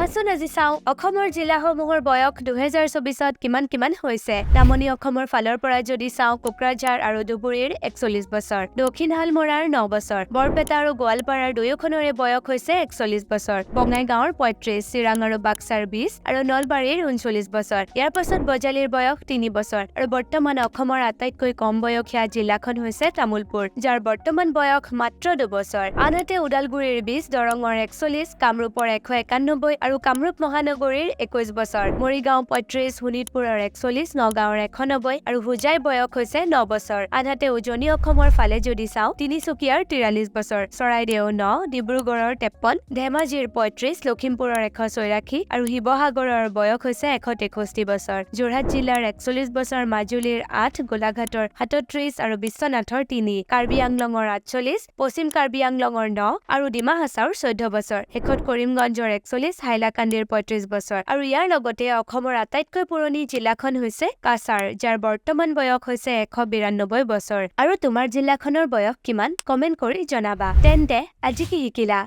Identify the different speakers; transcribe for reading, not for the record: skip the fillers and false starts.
Speaker 1: আহাচোন আজি চাওঁ অসমৰ জিলাসমূহৰ বয়স 2024ত কিমান হৈছে। নামনি অসমৰ ফালৰ পৰা যদি চাওঁ কোকৰাঝাৰ আৰু ধুবুৰীৰ 41 বছৰ, দক্ষিণ হালমৰাৰ 9 বছৰ, বৰপেটা আৰু গোৱালপাৰাৰ দুয়োখনৰে বয়স হৈছে 41 বছৰ, বঙাইগাঁৱৰ 35, চিৰাং আৰু বাক্সাৰ 20 আৰু নলবাৰীৰ 39 বছৰ। ইয়াৰ পাছত বজালিৰ বয়স 3 বছৰ আৰু বৰ্তমান অসমৰ আটাইতকৈ কম বয়সীয়া জিলাখন হৈছে তামুলপুৰ, যাৰ বৰ্তমান বয়স মাত্ৰ 2 বছৰ। আনহাতে ওদালগুৰিৰ 20, দৰঙৰ 41, কামৰূপৰ 191 আৰু কামৰূপ মহানগৰীৰ 21 বছৰ, মৰিগাঁও 35, শোণিতপুৰৰ 41, নগাঁৱৰ 190 আৰু হোজাইৰ বয়স হৈছে 9 বছৰ। আনহাতে উজনি অসমৰ ফালে যদি চাওঁ তিনিচুকীয়াৰ 43 বছৰ, চৰাইদেউ 9, ডিব্ৰুগড়ৰ 53, ধেমাজিৰ 35, লখিমপুৰৰ 184 আৰু শিৱসাগৰৰ বয়স হৈছে 163 বছৰ। যোৰহাট জিলাৰ 41 বছৰ, মাজুলীৰ 8, গোলাঘাটৰ 37 আৰু বিশ্বনাথৰ 3, কাৰ্বি আংলঙৰ 48, পশ্চিম কাৰ্বি আংলঙৰ 9 আৰু ডিমা হাছাওৰ 14 বছৰ। শেষত কৰিমগঞ্জৰ 41, হাইলাকান্দিৰ 35 বছৰ আৰু ইয়াৰ লগতে অসমৰ আটাইতকৈ পুৰণি জিলাখন হৈছে কাছাৰ, যাৰ বৰ্তমান বয়স হৈছে 192 বছৰ। আৰু তোমাৰ জিলাখনৰ বয়স কিমান? কমেন্ট কৰি জনাবা। তেন্তে আজি কি শিকিলা?